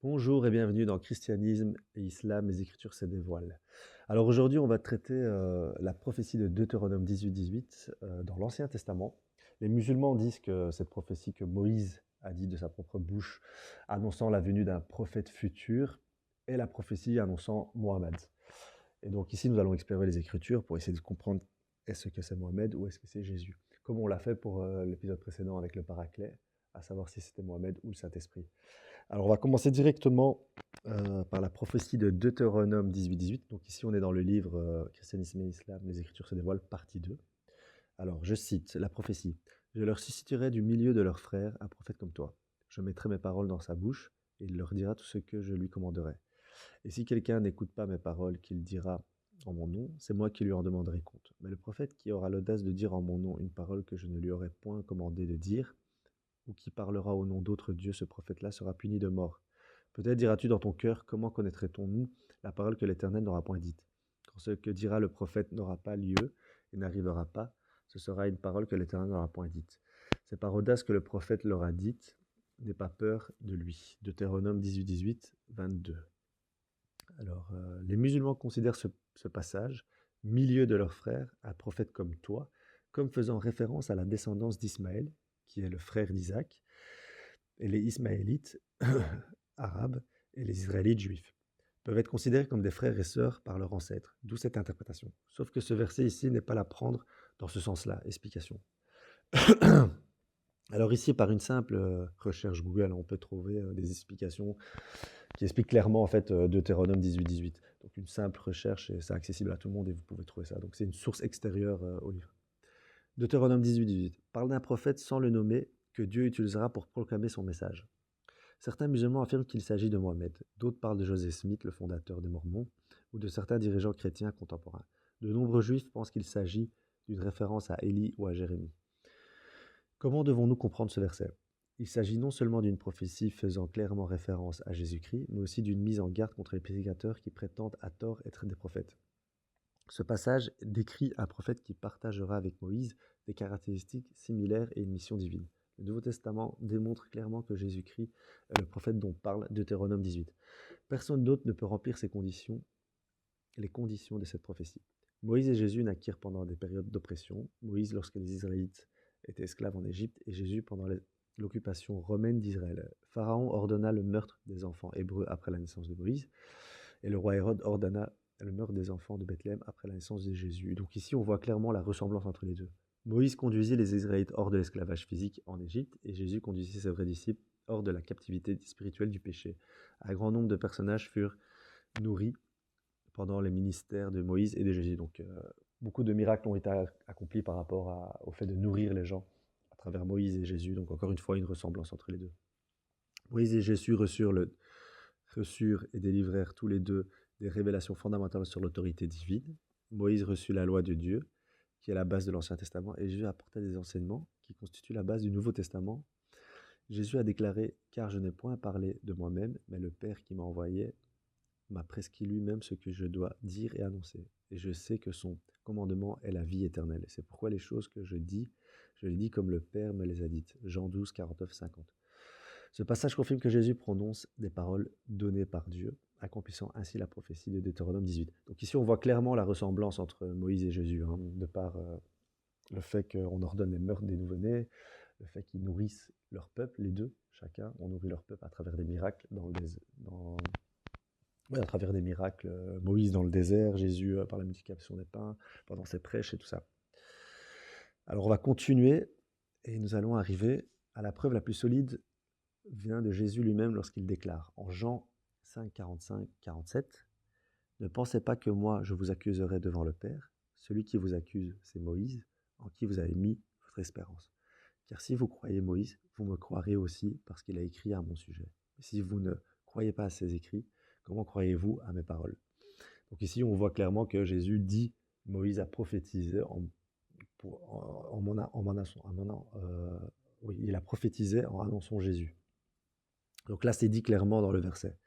Bonjour et bienvenue dans Christianisme et Islam, les Écritures se dévoilent. Alors aujourd'hui, on va traiter la prophétie de Deutéronome 18-18 dans l'Ancien Testament. Les musulmans disent que cette prophétie que Moïse a dit de sa propre bouche, annonçant la venue d'un prophète futur, est la prophétie annonçant Mohammed. Et donc ici, nous allons explorer les Écritures pour essayer de comprendre est-ce que c'est Mohammed ou est-ce que c'est Jésus. Comme on l'a fait pour l'épisode précédent avec le Paraclet, à savoir si c'était Mohammed ou le Saint-Esprit. Alors, on va commencer directement par la prophétie de Deutéronome 18-18. Donc ici, on est dans le livre Christianisme et Islam, les Écritures se dévoilent, partie 2. Alors, je cite la prophétie. « Je leur susciterai du milieu de leurs frères un prophète comme toi. Je mettrai mes paroles dans sa bouche, et il leur dira tout ce que je lui commanderai. Et si quelqu'un n'écoute pas mes paroles qu'il dira en mon nom, c'est moi qui lui en demanderai compte. Mais le prophète qui aura l'audace de dire en mon nom une parole que je ne lui aurai point commandé de dire, ou qui parlera au nom d'autres dieux, ce prophète-là sera puni de mort. Peut-être diras-tu dans ton cœur, comment connaîtrait-on-nous la parole que l'Éternel n'aura point dite? Quand ce que dira le prophète n'aura pas lieu et n'arrivera pas, ce sera une parole que l'Éternel n'aura point dite. C'est par audace que le prophète l'aura dite, n'aie pas peur de lui. Deutéronome 18-18, 22. Alors, les musulmans considèrent ce passage, milieu de leurs frères, un prophète comme toi, comme faisant référence à la descendance d'Ismaël, qui est le frère d'Isaac, et les Ismaélites arabes et les Israélites juifs peuvent être considérés comme des frères et sœurs par leurs ancêtres, d'où cette interprétation. Sauf que ce verset ici n'est pas à prendre dans ce sens-là. Explication. Alors ici, par une simple recherche Google, on peut trouver des explications qui expliquent clairement en fait Deutéronome 18-18. Donc une simple recherche, et c'est accessible à tout le monde et vous pouvez trouver ça. Donc c'est une source extérieure au livre. Deutéronome 18-18 parle d'un prophète sans le nommer que Dieu utilisera pour proclamer son message. Certains musulmans affirment qu'il s'agit de Mohammed, d'autres parlent de Joseph Smith, le fondateur des Mormons, ou de certains dirigeants chrétiens contemporains. De nombreux juifs pensent qu'il s'agit d'une référence à Élie ou à Jérémie. Comment devons-nous comprendre ce verset? Il s'agit non seulement d'une prophétie faisant clairement référence à Jésus-Christ, mais aussi d'une mise en garde contre les prédicateurs qui prétendent à tort être des prophètes. Ce passage décrit un prophète qui partagera avec Moïse des caractéristiques similaires et une mission divine. Le Nouveau Testament démontre clairement que Jésus-Christ est le prophète dont parle Deutéronome 18. Personne d'autre ne peut remplir ces conditions, les conditions de cette prophétie. Moïse et Jésus naquirent pendant des périodes d'oppression. Moïse lorsque les Israélites étaient esclaves en Égypte et Jésus pendant l'occupation romaine d'Israël. Pharaon ordonna le meurtre des enfants hébreux après la naissance de Moïse et le roi Hérode ordonna le meurtre des enfants de Bethléem après la naissance de Jésus. Donc ici, on voit clairement la ressemblance entre les deux. Moïse conduisit les Israélites hors de l'esclavage physique en Égypte et Jésus conduisit ses vrais disciples hors de la captivité spirituelle du péché. Un grand nombre de personnages furent nourris pendant les ministères de Moïse et de Jésus. Donc beaucoup de miracles ont été accomplis par rapport au fait de nourrir les gens à travers Moïse et Jésus. Donc encore une fois, une ressemblance entre les deux. Moïse et Jésus reçurent et délivrèrent tous les deux des révélations fondamentales sur l'autorité divine. Moïse reçut la loi de Dieu, qui est la base de l'Ancien Testament, et Jésus apportait des enseignements qui constituent la base du Nouveau Testament. Jésus a déclaré « Car je n'ai point parlé de moi-même, mais le Père qui m'a envoyé m'a prescrit lui-même ce que je dois dire et annoncer. Et je sais que son commandement est la vie éternelle. C'est pourquoi les choses que je les dis comme le Père me les a dites. » Jean 12, 49, 50. Ce passage confirme que Jésus prononce des paroles données par Dieu, accomplissant ainsi la prophétie de Deutéronome 18. Donc ici, on voit clairement la ressemblance entre Moïse et Jésus, de par le fait qu'on ordonne les meurtres des nouveau-nés, le fait qu'ils nourrissent leur peuple, les deux, chacun, on nourrit leur peuple à travers des miracles à travers des miracles, Moïse dans le désert, Jésus par la multiplication des pains, pendant ses prêches et tout ça. Alors on va continuer et nous allons arriver à la preuve la plus solide vient de Jésus lui-même lorsqu'il déclare en Jean 5, 45, 47 « Ne pensez pas que moi je vous accuserai devant le Père. Celui qui vous accuse, c'est Moïse, en qui vous avez mis votre espérance. Car si vous croyez Moïse, vous me croirez aussi parce qu'il a écrit à mon sujet. Et si vous ne croyez pas à ses écrits, comment croyez-vous à mes paroles ?» Donc ici, on voit clairement que Jésus dit Moïse a prophétisé il a prophétisé en annonçant Jésus. Donc là, c'est dit clairement dans le verset.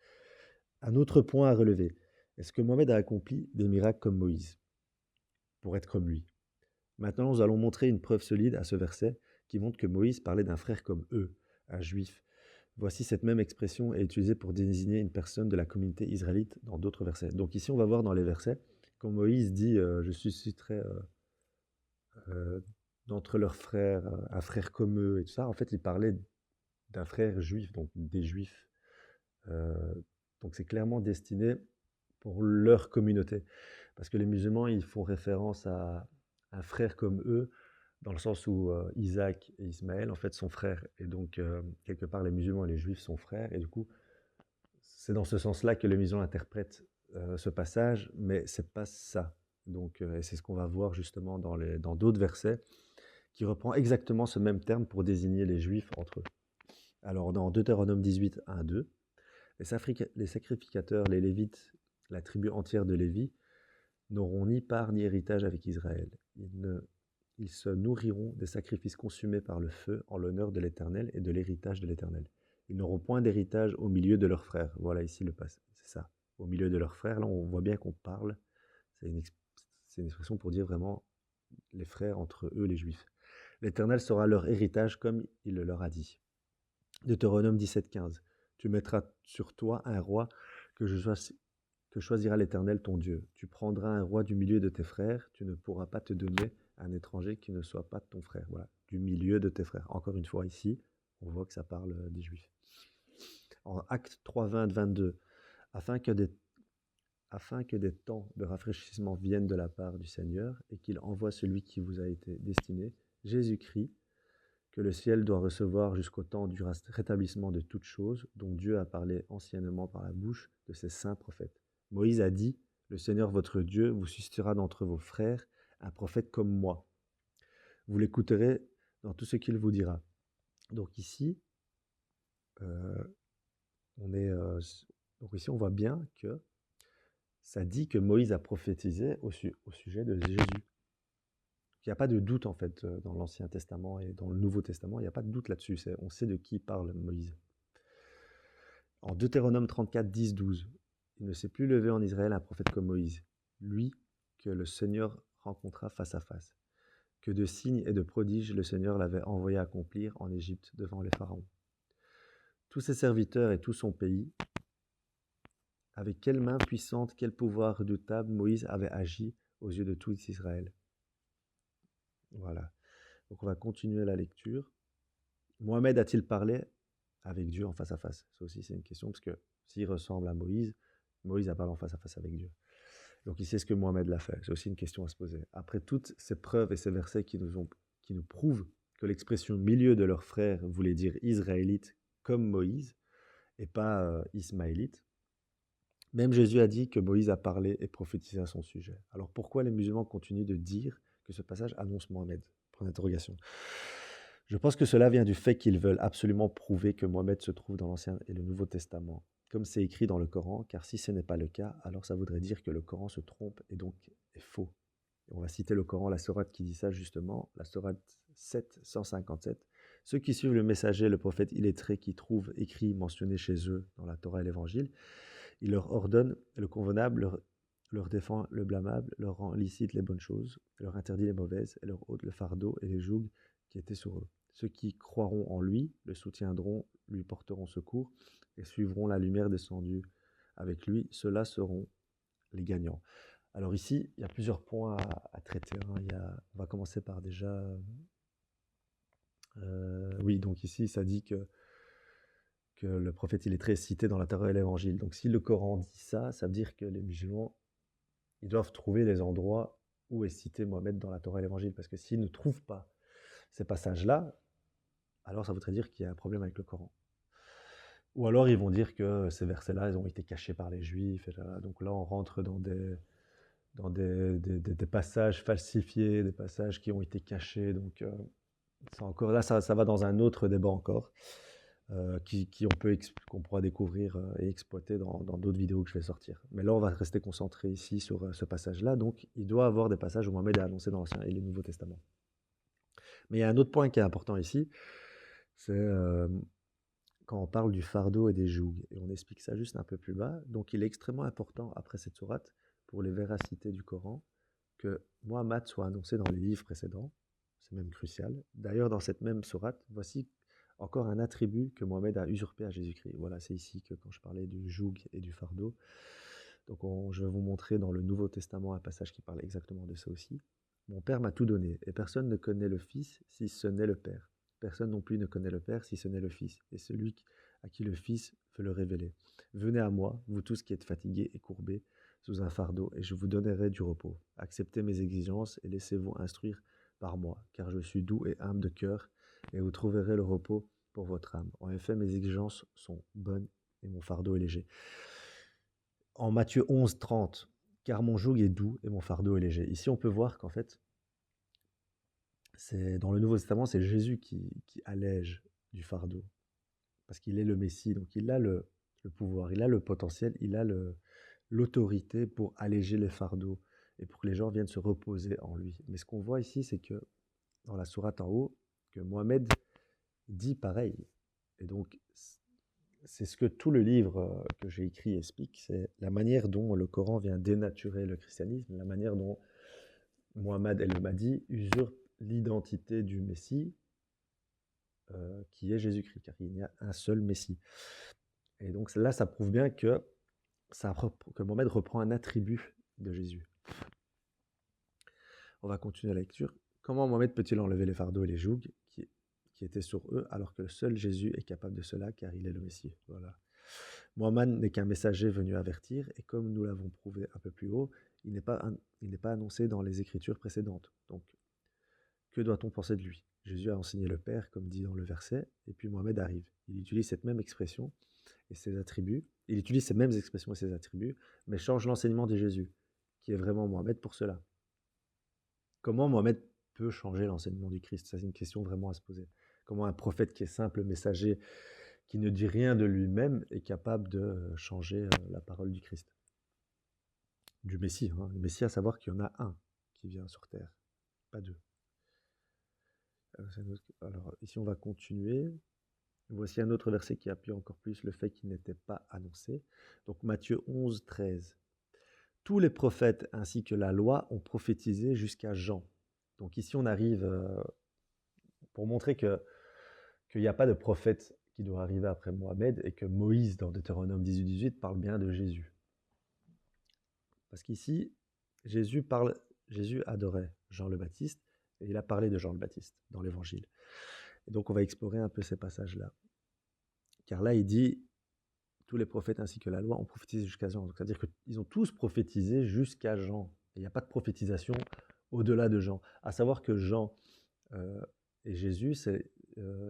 Un autre point à relever. Est-ce que Mohammed a accompli des miracles comme Moïse pour être comme lui? Maintenant, nous allons montrer une preuve solide à ce verset qui montre que Moïse parlait d'un frère comme eux, un juif Voici cette même expression est utilisée pour désigner une personne de la communauté israélite dans d'autres versets. Donc ici, on va voir dans les versets, quand Moïse dit je susciterai d'entre leurs frères un frère comme eux et tout ça, en fait, il parlait d'un frère juif, donc des juifs. Donc c'est clairement destiné pour leur communauté. Parce que les musulmans, ils font référence à un frère comme eux, dans le sens où Isaac et Ismaël, en fait, sont frères. Et donc, quelque part, les musulmans et les juifs sont frères. Et du coup, c'est dans ce sens-là que les musulmans interprètent ce passage, mais c'est pas ça. Donc, et c'est ce qu'on va voir justement dans d'autres versets, qui reprend exactement ce même terme pour désigner les juifs entre eux. Alors, dans Deutéronome 18, 1, 2, les sacrificateurs, les Lévites, la tribu entière de Lévi, n'auront ni part ni héritage avec Israël. Ils se nourriront des sacrifices consumés par le feu en l'honneur de l'Éternel et de l'héritage de l'Éternel. Ils n'auront point d'héritage au milieu de leurs frères. Voilà ici le passage, c'est ça. Au milieu de leurs frères, là on voit bien qu'on parle, c'est une expression pour dire vraiment les frères entre eux les Juifs. L'Éternel sera leur héritage comme il le leur a dit. Deutéronome 17,15. Tu mettras sur toi un roi que choisira l'Éternel ton Dieu. Tu prendras un roi du milieu de tes frères. Tu ne pourras pas te donner un étranger qui ne soit pas ton frère. Voilà, du milieu de tes frères. Encore une fois ici, on voit que ça parle des Juifs. En Actes 3, 20, 22, afin que des temps de rafraîchissement viennent de la part du Seigneur et qu'il envoie celui qui vous a été destiné, Jésus-Christ, que le ciel doit recevoir jusqu'au temps du rétablissement de toutes choses, dont Dieu a parlé anciennement par la bouche de ses saints prophètes. Moïse a dit, le Seigneur votre Dieu vous suscitera d'entre vos frères un prophète comme moi. Vous l'écouterez dans tout ce qu'il vous dira. Donc ici, on voit bien que ça dit que Moïse a prophétisé au sujet de Jésus. Il n'y a pas de doute en fait dans l'Ancien Testament et dans le Nouveau Testament, il n'y a pas de doute là-dessus. On sait de qui parle Moïse. En Deutéronome 34, 10, 12, il ne s'est plus levé en Israël un prophète comme Moïse, lui que le Seigneur rencontra face à face. Que de signes et de prodiges le Seigneur l'avait envoyé accomplir en Égypte devant les pharaons. Tous ses serviteurs et tout son pays, avec quelle main puissante, quel pouvoir redoutable Moïse avait agi aux yeux de tout Israël. Voilà. Donc on va continuer la lecture. Mohamed a-t-il parlé avec Dieu en face à face? Ça aussi c'est une question, parce que s'il ressemble à Moïse, Moïse a parlé en face à face avec Dieu. Donc ici, est-ce que Mohamed l'a fait? C'est aussi une question à se poser. Après toutes ces preuves et ces versets qui nous prouvent que l'expression milieu de leurs frères voulait dire israélite comme Moïse et pas ismaélite, même Jésus a dit que Moïse a parlé et prophétisé à son sujet. Alors pourquoi les musulmans continuent de dire que ce passage annonce Mohamed? Point d'interrogation. Je pense que cela vient du fait qu'ils veulent absolument prouver que Mohamed se trouve dans l'Ancien et le Nouveau Testament, comme c'est écrit dans le Coran, car si ce n'est pas le cas, alors ça voudrait dire que le Coran se trompe et donc est faux. Et on va citer le Coran, la sourate qui dit ça justement, la sourate 7, 157. Ceux qui suivent le messager, le prophète illettré, qui trouvent écrit, mentionné chez eux dans la Torah et l'Évangile, il leur ordonne le convenable, leur défend le blâmable, leur rend licite les bonnes choses, leur interdit les mauvaises, et leur ôte le fardeau et les jougs qui étaient sur eux. Ceux qui croiront en lui, le soutiendront, lui porteront secours, et suivront la lumière descendue avec lui, ceux-là seront les gagnants. Alors ici, il y a plusieurs points à traiter. On va commencer par déjà... oui, donc ici, ça dit que le prophète illettré est cité dans la Torah et l'Évangile. Donc si le Coran dit ça, ça veut dire que les musulmans, ils doivent trouver les endroits où est cité Mohamed dans la Torah et l'Évangile. Parce que s'ils ne trouvent pas ces passages-là, alors ça voudrait dire qu'il y a un problème avec le Coran. Ou alors ils vont dire que ces versets-là, ils ont été cachés par les Juifs. Et là, donc là, on rentre dans des passages falsifiés, des passages qui ont été cachés. Donc encore, là, ça va dans un autre débat encore, qu'on pourra découvrir et exploiter dans d'autres vidéos que je vais sortir. Mais là, on va rester concentré ici sur ce passage-là. Donc, il doit y avoir des passages où Mohamed est annoncé dans l'Ancien et le Nouveau Testament. Mais il y a un autre point qui est important ici, c'est quand on parle du fardeau et des jougs. Et on explique ça juste un peu plus bas. Donc, il est extrêmement important, après cette sourate, pour les véracités du Coran, que Muhammad soit annoncé dans les livres précédents. C'est même crucial. D'ailleurs, dans cette même sourate, voici encore un attribut que Mohamed a usurpé à Jésus-Christ. Voilà, c'est ici que quand je parlais du joug et du fardeau, donc je vais vous montrer dans le Nouveau Testament un passage qui parle exactement de ça aussi. Mon Père m'a tout donné, et personne ne connaît le Fils si ce n'est le Père. Personne non plus ne connaît le Père si ce n'est le Fils, et celui à qui le Fils veut le révéler. Venez à moi, vous tous qui êtes fatigués et courbés sous un fardeau, et je vous donnerai du repos. Acceptez mes exigences et laissez-vous instruire par moi, car je suis doux et humble de cœur, et vous trouverez le repos pour votre âme. En effet, mes exigences sont bonnes et mon fardeau est léger. En Matthieu 11, 30, car mon joug est doux et mon fardeau est léger. Ici, on peut voir qu'en fait, dans le Nouveau Testament, c'est Jésus qui allège du fardeau, parce qu'il est le Messie, donc il a le pouvoir, il a le potentiel, il a l'autorité pour alléger les fardeaux et pour que les gens viennent se reposer en lui. Mais ce qu'on voit ici, c'est que dans la sourate en haut, que Mohamed dit pareil. Et donc, c'est ce que tout le livre que j'ai écrit explique, c'est la manière dont le Coran vient dénaturer le christianisme, la manière dont Mohamed el-Mahdi usurpe l'identité du Messie, qui est Jésus-Christ, car il y a un seul Messie. Et donc là, ça prouve bien que Mohamed reprend un attribut de Jésus. On va continuer la lecture. Comment Mohamed peut-il enlever les fardeaux et les jougs qui étaient sur eux, alors que seul Jésus est capable de cela, car il est le Messie. Voilà. Mohamed n'est qu'un messager venu avertir, et comme nous l'avons prouvé un peu plus haut, il n'est pas annoncé dans les Écritures précédentes. Donc, que doit-on penser de lui? Jésus a enseigné le Père, comme dit dans le verset, et puis Mohamed arrive. Il utilise cette même expression et ses attributs. Il utilise ces mêmes expressions et ses attributs, mais change l'enseignement de Jésus, qui est vraiment Mohamed pour cela. Comment Mohamed peut changer l'enseignement du Christ? Ça, c'est une question vraiment à se poser. Comment un prophète qui est simple messager, qui ne dit rien de lui-même, est capable de changer la parole du Christ, du Messie. Le Messie, à savoir qu'il y en a un qui vient sur terre, pas deux. Alors ici, on va continuer. Voici un autre verset qui appuie encore plus le fait qu'il n'était pas annoncé. Donc Matthieu 11, 13. Tous les prophètes ainsi que la loi ont prophétisé jusqu'à Jean. Donc ici, on arrive pour montrer qu'il n'y a pas de prophète qui doit arriver après Mohamed et que Moïse, dans Deutéronome 18, 18, parle bien de Jésus. Parce qu'ici, Jésus adorait Jean le Baptiste et il a parlé de Jean le Baptiste dans l'Évangile. Et donc, on va explorer un peu ces passages-là. Car là, il dit tous les prophètes ainsi que la loi ont prophétisé jusqu'à Jean. Donc, c'est-à-dire qu'ils ont tous prophétisé jusqu'à Jean. Il n'y a pas de prophétisation au-delà de Jean. À savoir que Jean et Jésus,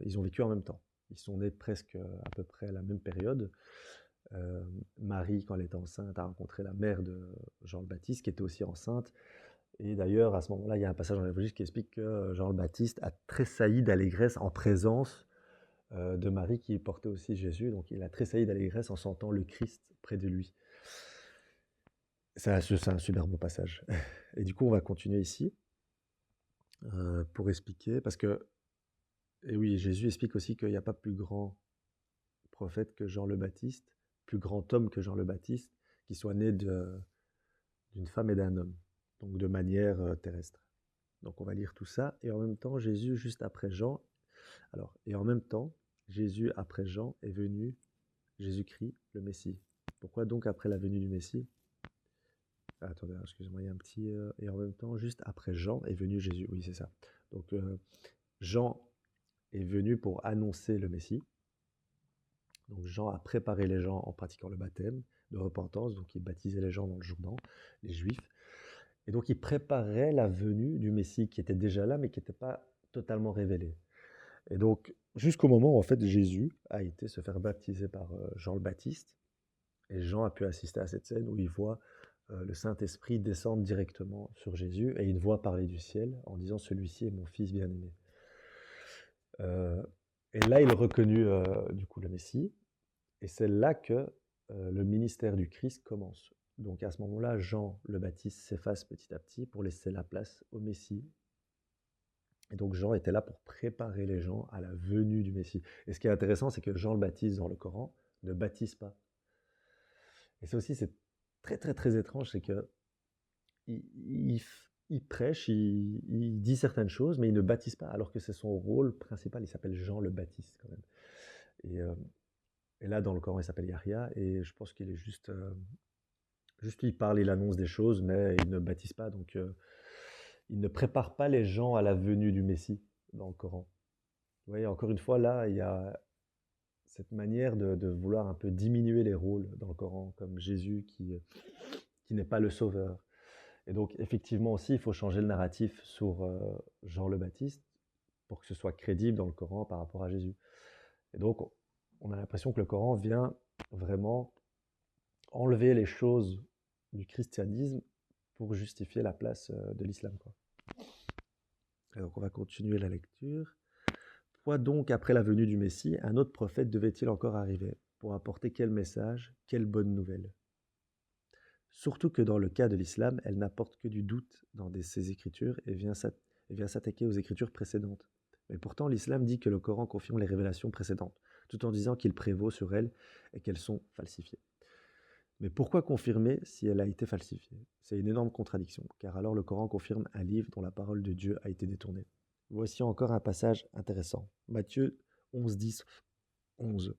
ils ont vécu en même temps. Ils sont nés presque à peu près à la même période. Marie, quand elle était enceinte, a rencontré la mère de Jean le Baptiste, qui était aussi enceinte. Et d'ailleurs, à ce moment-là, il y a un passage dans l'Évangile qui explique que Jean le Baptiste a tressailli d'allégresse en présence de Marie qui portait aussi Jésus. Donc il a tressailli d'allégresse en sentant le Christ près de lui. C'est un super beau passage. Et du coup, on va continuer ici pour expliquer, parce que, et oui, Jésus explique aussi qu'il n'y a pas plus grand prophète que Jean le Baptiste, plus grand homme que Jean le Baptiste, qui soit né d'une femme et d'un homme, donc de manière terrestre. Donc on va lire tout ça, et en même temps, Jésus, juste après Jean, et en même temps, Jésus, après Jean, est venu Jésus-Christ, le Messie. Pourquoi donc après la venue du Messie? Attendez, excusez-moi, il y a un petit... et en même temps, juste après Jean, est venu Jésus. Oui, c'est ça. Donc Jean est venu pour annoncer le Messie. Donc Jean a préparé les gens en pratiquant le baptême de repentance, donc il baptisait les gens dans le Jourdain, les Juifs. Et donc il préparait la venue du Messie qui était déjà là, mais qui n'était pas totalement révélé. Et donc, jusqu'au moment où en fait Jésus a été se faire baptiser par Jean le Baptiste, et Jean a pu assister à cette scène où il voit le Saint-Esprit descendre directement sur Jésus, et une voix parler du ciel en disant « Celui-ci est mon Fils bien-aimé ». Et là, il reconnut du coup le Messie, et c'est là que le ministère du Christ commence. Donc à ce moment-là, Jean le Baptiste s'efface petit à petit pour laisser la place au Messie. Et donc Jean était là pour préparer les gens à la venue du Messie. Et ce qui est intéressant, c'est que Jean le Baptiste dans le Coran ne baptise pas. Et ça aussi, c'est très très très étrange, c'est que il prêche, il dit certaines choses, mais il ne baptise pas, alors que c'est son rôle principal. Il s'appelle Jean le Baptiste quand même. Et, euh, et là, dans le Coran, il s'appelle Yahya, et je pense qu'il est juste il parle, il annonce des choses, mais il ne baptise pas, donc il ne prépare pas les gens à la venue du Messie dans le Coran. Vous voyez, encore une fois, là, il y a cette manière de vouloir un peu diminuer les rôles dans le Coran, comme Jésus qui n'est pas le sauveur. Et donc, effectivement aussi, il faut changer le narratif sur Jean le Baptiste pour que ce soit crédible dans le Coran par rapport à Jésus. Et donc, on a l'impression que le Coran vient vraiment enlever les choses du christianisme pour justifier la place de l'islam, quoi. Et donc, on va continuer la lecture. Quoi donc, après la venue du Messie, un autre prophète devait-il encore arriver pour apporter quel message, quelle bonne nouvelle? Surtout que dans le cas de l'islam, elle n'apporte que du doute dans ses écritures et vient s'attaquer aux écritures précédentes. Mais pourtant, l'islam dit que le Coran confirme les révélations précédentes, tout en disant qu'il prévaut sur elles et qu'elles sont falsifiées. Mais pourquoi confirmer si elle a été falsifiée? C'est une énorme contradiction, car alors le Coran confirme un livre dont la parole de Dieu a été détournée. Voici encore un passage intéressant. Matthieu 11, 10, 11.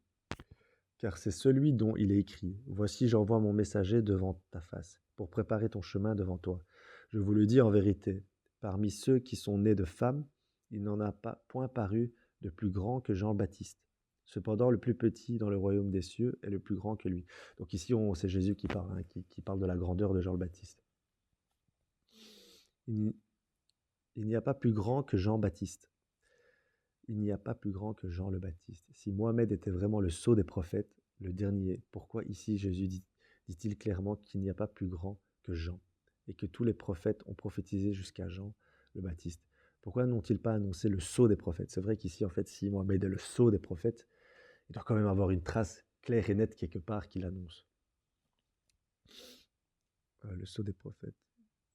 Car c'est celui dont il est écrit. Voici, j'envoie mon messager devant ta face, pour préparer ton chemin devant toi. Je vous le dis en vérité, parmi ceux qui sont nés de femmes, il n'en a pas point paru de plus grand que Jean-Baptiste. Cependant, le plus petit dans le royaume des cieux est le plus grand que lui. Donc ici, c'est Jésus qui parle, hein, qui parle de la grandeur de Jean-Baptiste. Il n'y a pas plus grand que Jean-Baptiste. Il n'y a pas plus grand que Jean le Baptiste. Si Mohamed était vraiment le sceau des prophètes, le dernier, pourquoi ici Jésus dit-il clairement qu'il n'y a pas plus grand que Jean et que tous les prophètes ont prophétisé jusqu'à Jean le Baptiste? Pourquoi n'ont-ils pas annoncé le sceau des prophètes? C'est vrai qu'ici, en fait, si Mohamed est le sceau des prophètes, il doit quand même avoir une trace claire et nette quelque part qu'il annonce. Le sceau des prophètes.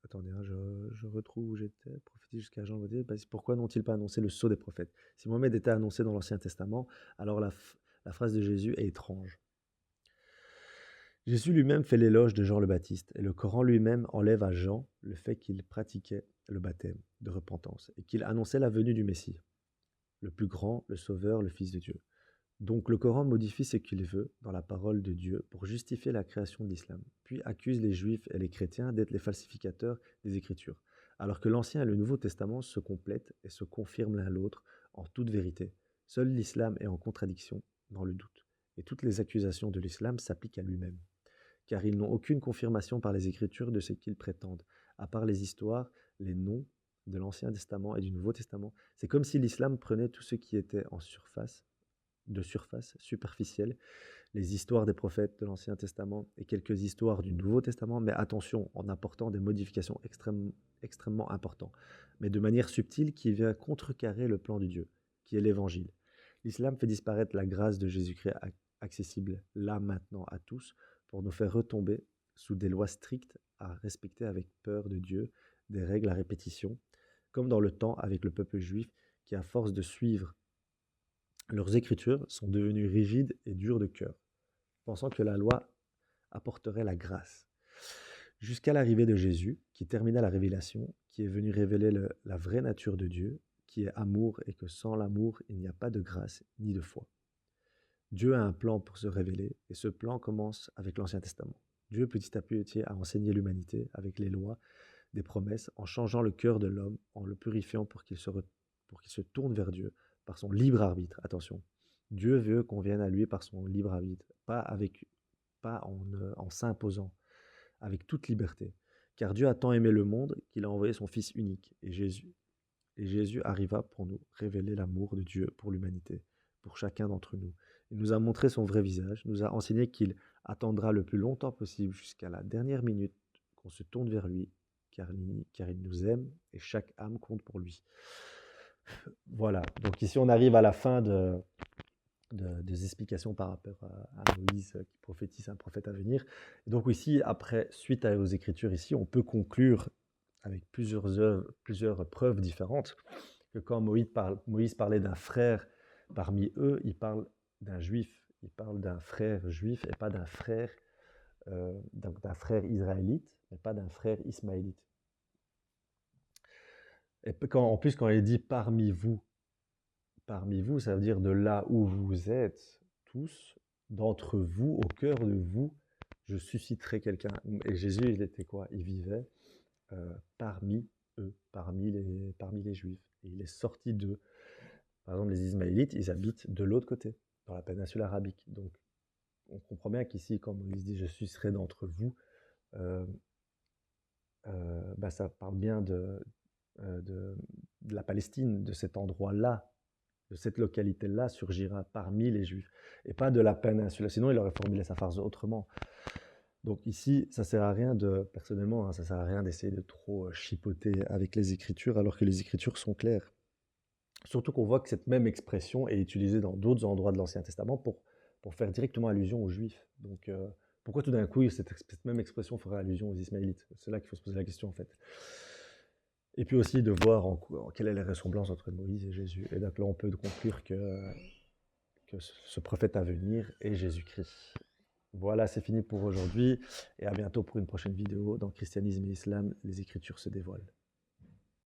Attendez, hein, je retrouve où j'étais. Prophétie jusqu'à Jean le Baptiste. Pourquoi n'ont-ils pas annoncé le sceau des prophètes? Si Mohamed était annoncé dans l'Ancien Testament, alors la phrase de Jésus est étrange. Jésus lui-même fait l'éloge de Jean le Baptiste, et le Coran lui-même enlève à Jean le fait qu'il pratiquait le baptême de repentance, et qu'il annonçait la venue du Messie, le plus grand, le Sauveur, le Fils de Dieu. Donc le Coran modifie ce qu'il veut dans la parole de Dieu pour justifier la création de l'islam, puis accuse les Juifs et les chrétiens d'être les falsificateurs des Écritures, alors que l'Ancien et le Nouveau Testament se complètent et se confirment l'un l'autre en toute vérité. Seul l'islam est en contradiction dans le doute, et toutes les accusations de l'islam s'appliquent à lui-même, car ils n'ont aucune confirmation par les Écritures de ce qu'ils prétendent, à part les histoires, les noms de l'Ancien Testament et du Nouveau Testament. C'est comme si l'islam prenait tout ce qui était en surface, superficielle, les histoires des prophètes de l'Ancien Testament et quelques histoires du Nouveau Testament, mais attention, en apportant des modifications extrêmement importantes, mais de manière subtile qui vient contrecarrer le plan de Dieu, qui est l'Évangile. L'islam fait disparaître la grâce de Jésus-Christ accessible là maintenant à tous pour nous faire retomber sous des lois strictes à respecter avec peur de Dieu, des règles à répétition, comme dans le temps avec le peuple juif qui, à force de suivre leurs écritures, sont devenues rigides et dures de cœur, pensant que la loi apporterait la grâce. Jusqu'à l'arrivée de Jésus, qui termina la révélation, qui est venu révéler la vraie nature de Dieu, qui est amour et que sans l'amour, il n'y a pas de grâce ni de foi. Dieu a un plan pour se révéler et ce plan commence avec l'Ancien Testament. Dieu petit à petit a enseigné l'humanité avec les lois, des promesses, en changeant le cœur de l'homme, en le purifiant pour qu'il se tourne vers Dieu par son libre arbitre. Attention, Dieu veut qu'on vienne à lui par son libre arbitre, pas en s'imposant, avec toute liberté. Car Dieu a tant aimé le monde qu'il a envoyé son Fils unique, et Jésus arriva pour nous révéler l'amour de Dieu pour l'humanité, pour chacun d'entre nous. Il nous a montré son vrai visage, nous a enseigné qu'il attendra le plus longtemps possible jusqu'à la dernière minute qu'on se tourne vers lui, car il nous aime et chaque âme compte pour lui. Voilà, donc ici on arrive à la fin des explications par rapport à Moïse qui prophétise un prophète à venir. Et donc ici, après, suite aux Écritures ici, on peut conclure avec plusieurs preuves différentes que quand Moïse parlait d'un frère parmi eux, il parle d'un juif, il parle d'un frère juif et pas d'un frère israélite, mais pas d'un frère ismaélite. Et en plus, quand il dit parmi vous, ça veut dire de là où vous êtes tous, d'entre vous, au cœur de vous, je susciterai quelqu'un. Et Jésus, il était quoi? Il vivait parmi eux, parmi les Juifs. Et il est sorti d'eux. Par exemple, les Ismaélites, ils habitent de l'autre côté, dans la péninsule arabique. Donc, on comprend bien qu'ici, quand Moïse dit je susciterai d'entre vous, euh, bah, ça parle bien de la Palestine, de cet endroit-là, de cette localité-là surgira parmi les Juifs, et pas de la péninsule. Sinon, il aurait formulé sa phrase autrement. Donc ici, ça sert à rien personnellement, hein, ça sert à rien d'essayer de trop chipoter avec les Écritures, alors que les Écritures sont claires. Surtout qu'on voit que cette même expression est utilisée dans d'autres endroits de l'Ancien Testament pour faire directement allusion aux Juifs. Donc pourquoi tout d'un coup cette même expression ferait allusion aux Ismaélites? C'est là qu'il faut se poser la question en fait. Et puis aussi de voir quelle est la ressemblance entre Moïse et Jésus. Et donc là, on peut conclure que ce prophète à venir est Jésus-Christ. Voilà, c'est fini pour aujourd'hui. Et à bientôt pour une prochaine vidéo dans Christianisme et Islam, les Écritures se dévoilent.